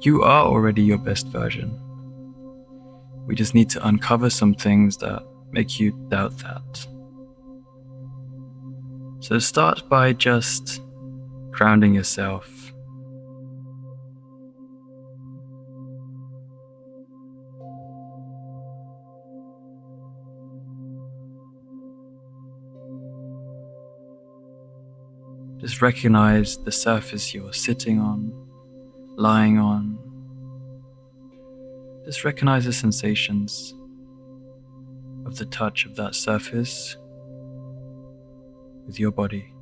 You are already your best version. We just need to uncover some things that make you doubt that. So start by just grounding yourself. Just recognize the surface you're sitting on, lying on. Just recognize the sensations of the touch of that surface with your body.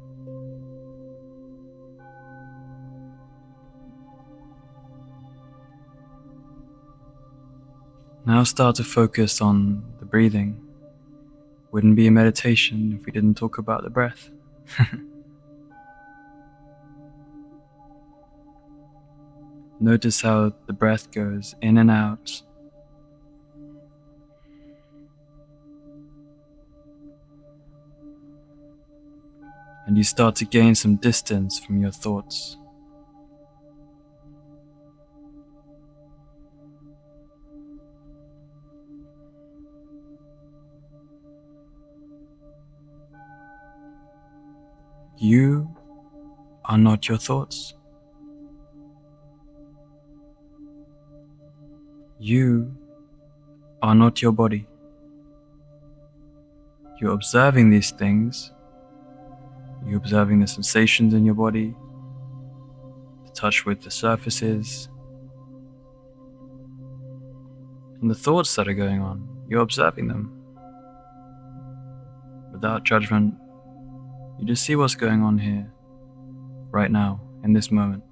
Now start to focus on the breathing. Wouldn't be a meditation if we didn't talk about the breath. Notice how the breath goes in and out. And you start to gain some distance from your thoughts. You are not your thoughts. You are not your body. You're observing these things. You're observing the sensations in your body, the touch with the surfaces, and the thoughts that are going on. You're observing them without judgment. You just see what's going on here, right now, in this moment.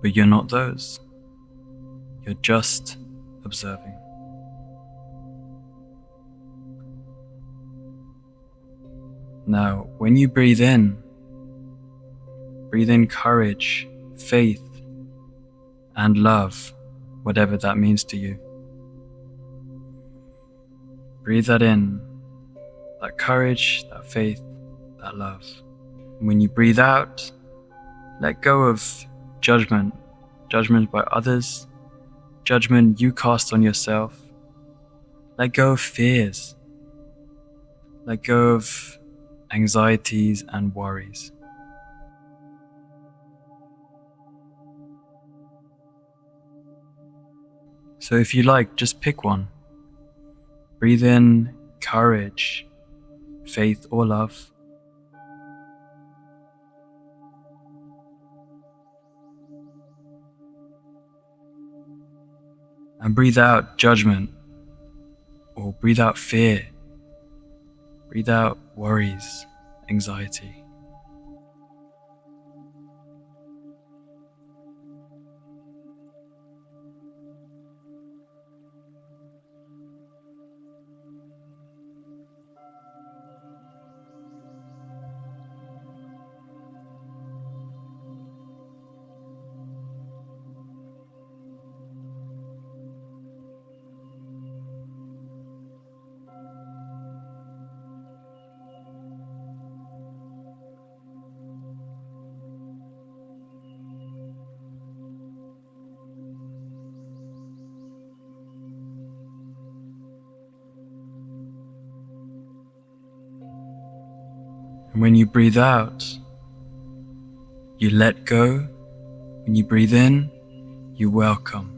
But you're not those. You're just observing. Now, when you breathe in courage, faith, and love, whatever that means to you. Breathe that in, that courage, that faith, that love. And when you breathe out, let go of judgment by others, judgment you cast on yourself. Let go of fears. Let go of anxieties and worries. So if you like, just pick one. Breathe in courage, faith, or love. And breathe out judgment, or breathe out fear. Breathe out worries, anxiety. And when you breathe out, you let go. When you breathe in, you welcome.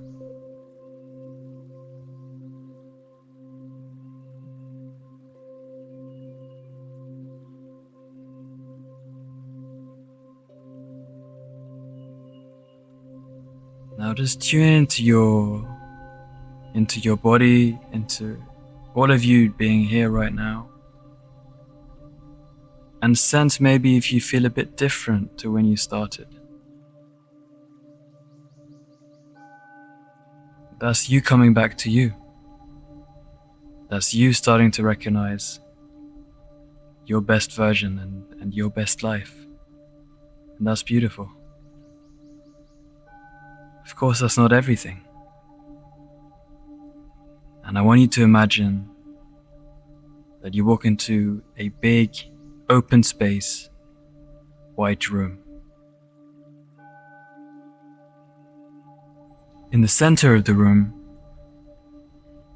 Now just tune into your body, into all of you being here right now. And sense maybe if you feel a bit different to when you started. That's you coming back to you. That's you starting to recognize your best version and your best life. And that's beautiful. Of course, that's not everything. And I want you to imagine that you walk into a big, open space white room. In the center of the room,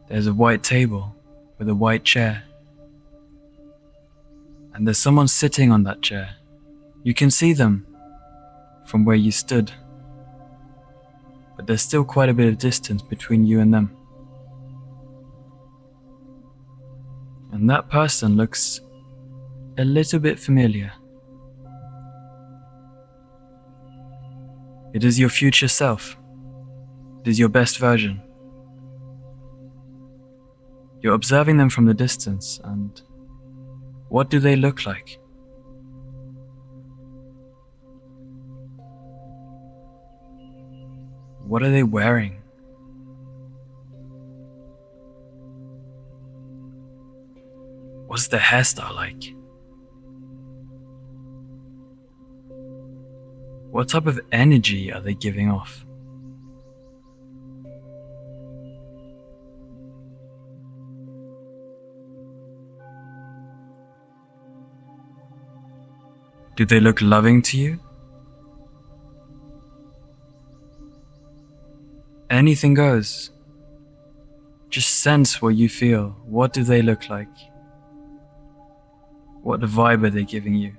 there's a white table with a white chair. And there's someone sitting on that chair. You can see them from where you stood, but there's still quite a bit of distance between you and them. And that person looks a little bit familiar. It is your future self. It is your best version. You're observing them from the distance, and what do they look like? What are they wearing? What's their hairstyle like? What type of energy are they giving off? Do they look loving to you? Anything goes. Just sense what you feel. What do they look like? What vibe are they giving you?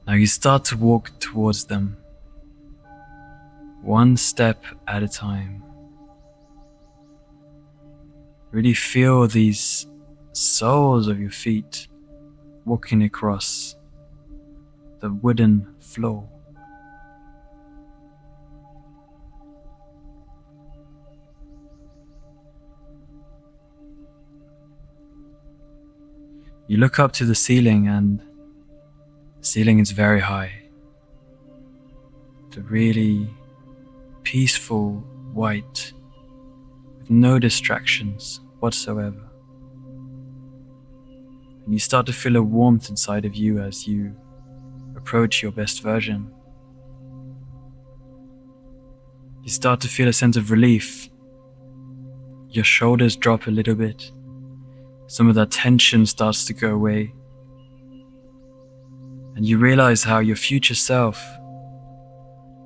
Now you start to walk towards them, one step at a time. Really feel these soles of your feet walking across the wooden floor. You look up to the ceiling, and the ceiling is very high. It's a really peaceful white, no distractions whatsoever. And you start to feel a warmth inside of you as you approach your best version. You start to feel a sense of relief. Your shoulders drop a little bit. Some of that tension starts to go away. And you realize how your future self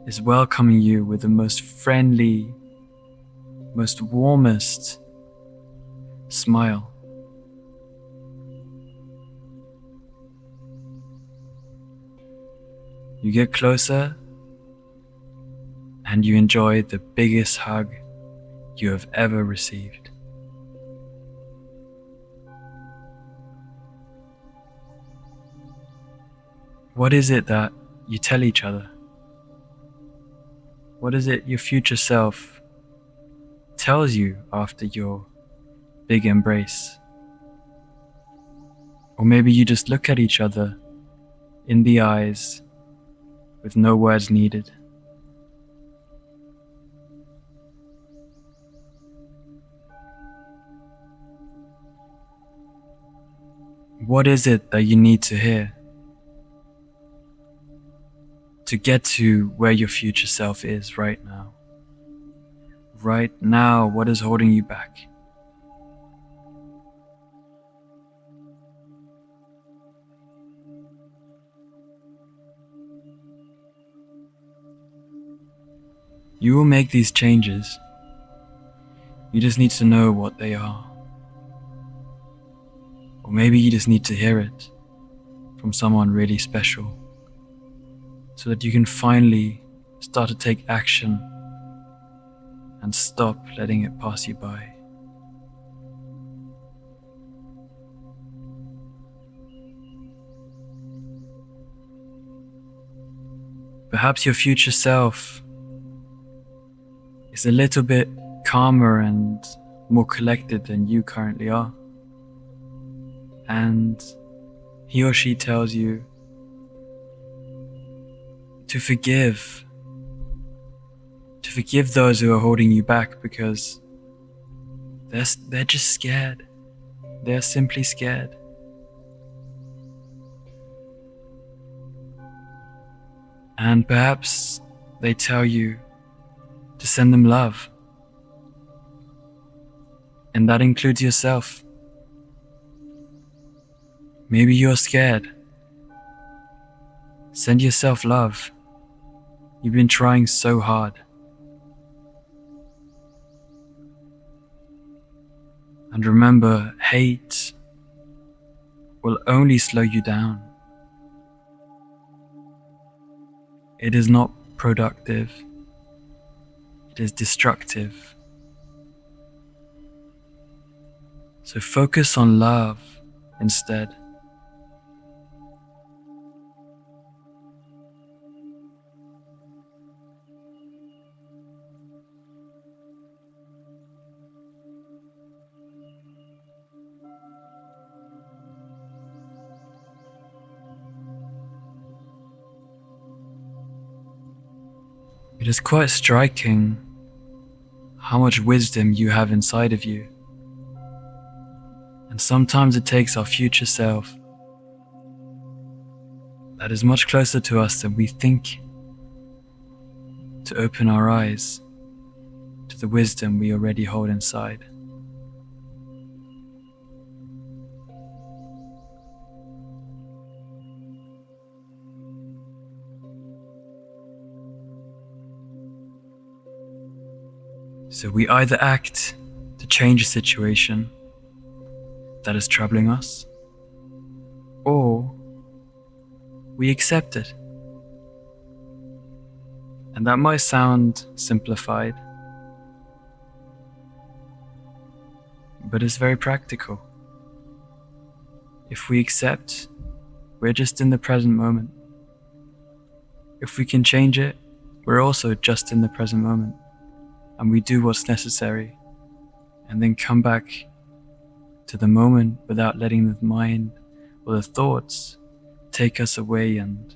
is welcoming you with the most friendly, most warmest smile. You get closer and you enjoy the biggest hug you have ever received. What is it that you tell each other? What is it your future self tells you after your big embrace? Or maybe you just look at each other in the eyes with no words needed. What is it that you need to hear to get to where your future self is right now? Right now, what is holding you back? You will make these changes. You just need to know what they are. Or maybe you just need to hear it from someone really special, so that you can finally start to take action and stop letting it pass you by. Perhaps your future self is a little bit calmer and more collected than you currently are. And he or she tells you to forgive those who are holding you back, because they're just scared. They're simply scared. And perhaps they tell you to send them love. And that includes yourself. Maybe you're scared. Send yourself love. You've been trying so hard. And remember, hate will only slow you down. It is not productive. It is destructive. So focus on love instead. It is quite striking how much wisdom you have inside of you. And sometimes it takes our future self that is much closer to us than we think to open our eyes to the wisdom we already hold inside. So we either act to change a situation that is troubling us, or we accept it. And that might sound simplified, but it's very practical. If we accept, we're just in the present moment. If we can change it, we're also just in the present moment. And we do what's necessary, and then come back to the moment without letting the mind or the thoughts take us away and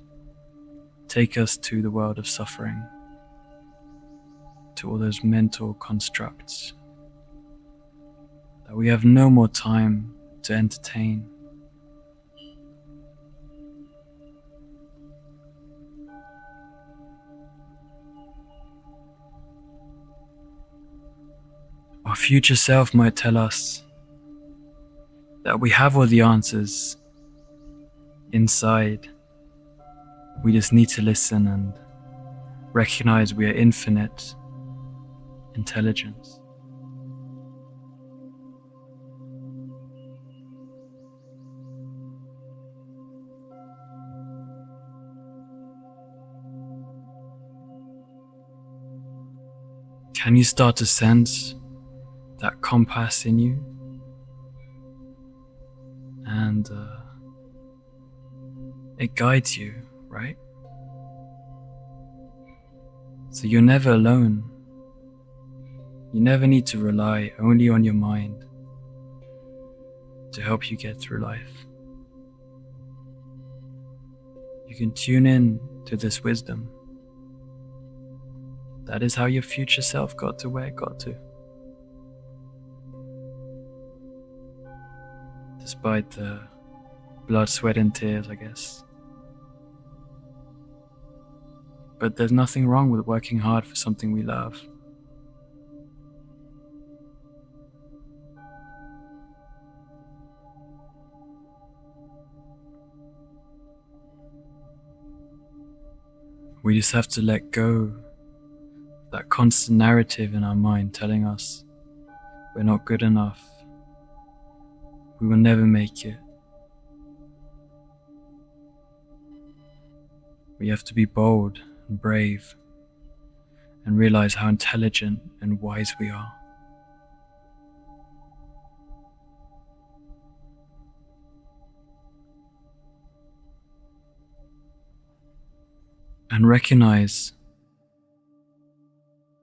take us to the world of suffering, to all those mental constructs that we have no more time to entertain. Our future self might tell us that we have all the answers inside. We just need to listen and recognize we are infinite intelligence. Can you start to sense that compass in you? And it guides you, right? So you're never alone. You never need to rely only on your mind to help you get through life. You can tune in to this wisdom. That is how your future self got to where it got to. Despite the blood, sweat and tears, I guess. But there's nothing wrong with working hard for something we love. We just have to let go of that constant narrative in our mind telling us we're not good enough. We will never make it. We have to be bold and brave and realize how intelligent and wise we are. And recognize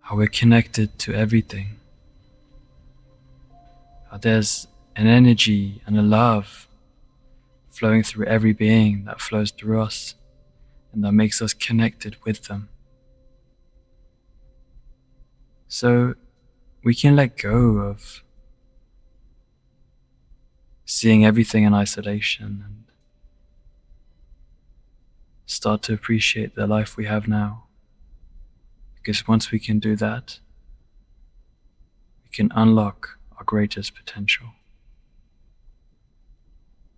how we're connected to everything. How there's an energy and a love flowing through every being that flows through us and that makes us connected with them. So we can let go of seeing everything in isolation and start to appreciate the life we have now. Because once we can do that, we can unlock our greatest potential.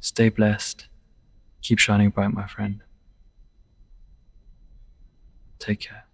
Stay blessed. Keep shining bright, my friend. Take care.